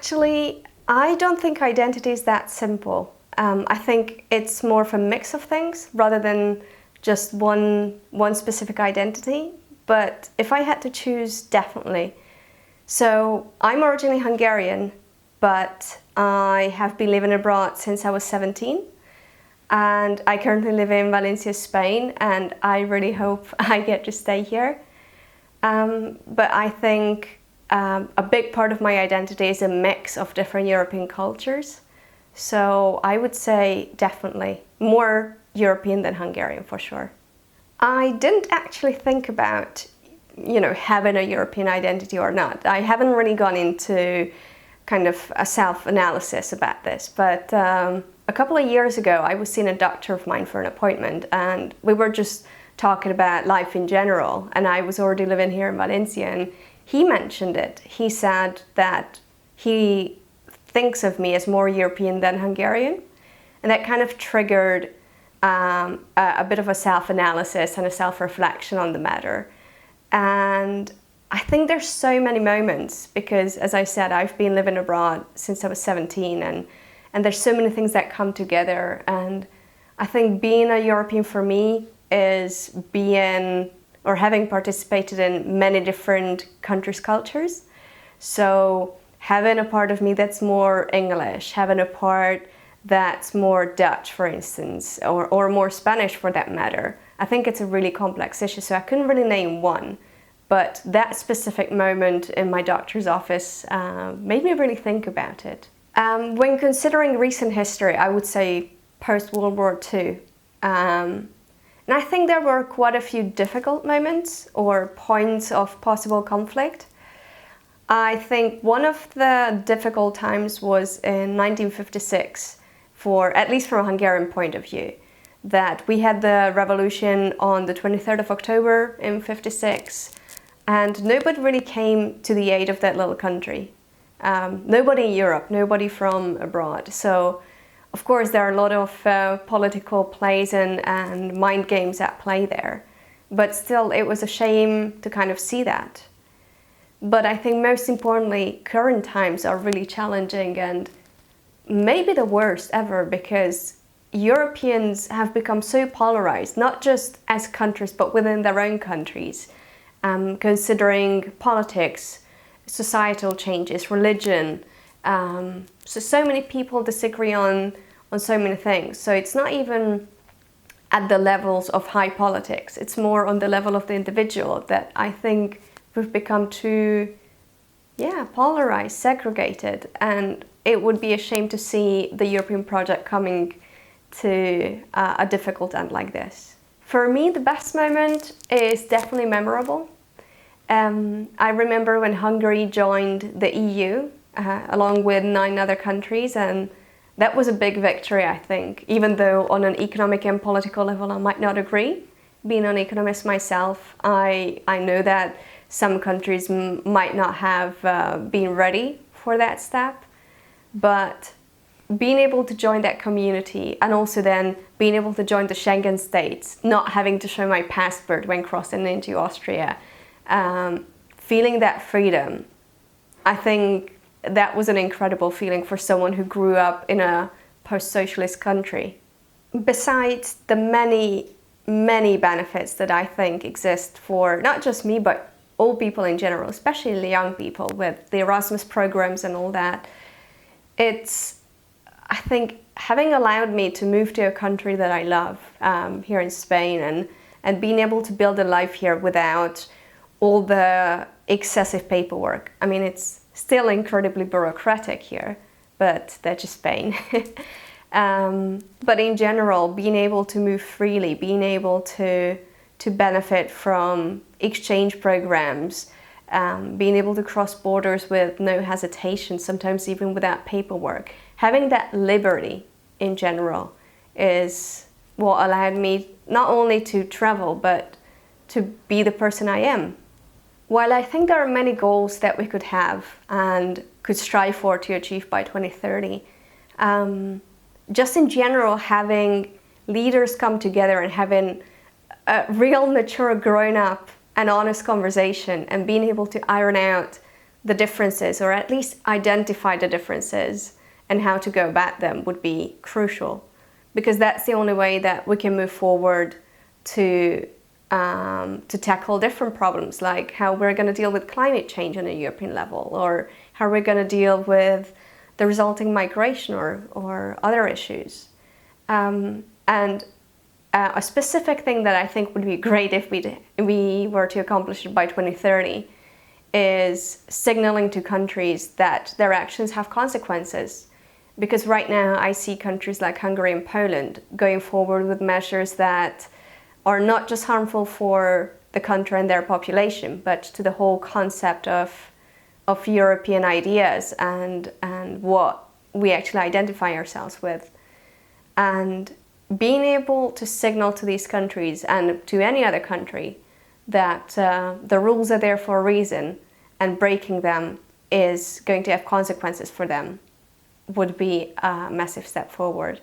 Actually, I don't think identity is that simple. I think it's more of a mix of things rather than just one specific identity. But if I had to choose, definitely. So I'm originally Hungarian, but I have been living abroad since I was 17. And I currently live in Valencia, Spain, and I really hope I get to stay here. But I think a big part of my identity is a mix of different European cultures. So I would say definitely more European than Hungarian for sure. I didn't actually think about, having a European identity or not. I haven't really gone into kind of a self-analysis about this, but a couple of years ago I was seeing a doctor of mine for an appointment, and we were just talking about life in general, and I was already living here in Valencia, and he mentioned it. He said that he thinks of me as more European than Hungarian, and that kind of triggered a bit of a self-analysis and a self-reflection on the matter. And I think there's so many moments because, as I said, I've been living abroad since I was 17, and there's so many things that come together. And I think being a European for me is being or having participated in many different countries' cultures. So having a part of me that's more English, having a part that's more Dutch, for instance, or more Spanish for that matter. I think it's a really complex issue, so I couldn't really name one. But that specific moment in my doctor's office made me really think about it. When considering recent history, I would say post-World War II. And I think there were quite a few difficult moments or points of possible conflict. I think one of the difficult times was in 1956, at least from a Hungarian point of view, that we had the revolution on the 23rd of October in 56, and nobody really came to the aid of that little country. Nobody in Europe, nobody from abroad. So, of course, there are a lot of political plays and mind games at play there. But still, it was a shame to kind of see that. But I think most importantly, current times are really challenging and maybe the worst ever, because Europeans have become so polarized, not just as countries, but within their own countries, considering politics, societal changes, religion. So many people disagree on so many things. So it's not even at the levels of high politics. It's more on the level of the individual that I think we've become too, polarized, segregated. And it would be a shame to see the European project coming to a difficult end like this. For me, the best moment is definitely memorable. I remember when Hungary joined the EU along with 9 other countries, and that was a big victory, I think, even though on an economic and political level I might not agree. Being an economist myself, I know that some countries might not have been ready for that step, but being able to join that community and also then being able to join the Schengen states, not having to show my passport when crossing into Austria, feeling that freedom, I think that was an incredible feeling for someone who grew up in a post-socialist country. Besides the many, many benefits that I think exist for not just me, but all people in general, especially the young people with the Erasmus programs and all that, it's, I think, having allowed me to move to a country that I love here in Spain and being able to build a life here without all the excessive paperwork. I mean, it's still incredibly bureaucratic here, but that's just Spain. But in general, being able to move freely, being able to benefit from exchange programs, being able to cross borders with no hesitation, sometimes even without paperwork. Having that liberty in general is what allowed me not only to travel, but to be the person I am. While I think there are many goals that we could have and could strive for to achieve by 2030, just in general, having leaders come together and having a real mature, grown-up and honest conversation and being able to iron out the differences, or at least identify the differences and how to go about them, would be crucial, because that's the only way that we can move forward to tackle different problems, like how we're going to deal with climate change on a European level, or how we're going to deal with the resulting migration or other issues. And a specific thing that I think would be great if we were to accomplish it by 2030 is signaling to countries that their actions have consequences. Because right now I see countries like Hungary and Poland going forward with measures that are not just harmful for the country and their population, but to the whole concept of European ideas and what we actually identify ourselves with. And being able to signal to these countries and to any other country that the rules are there for a reason, and breaking them is going to have consequences for them, would be a massive step forward.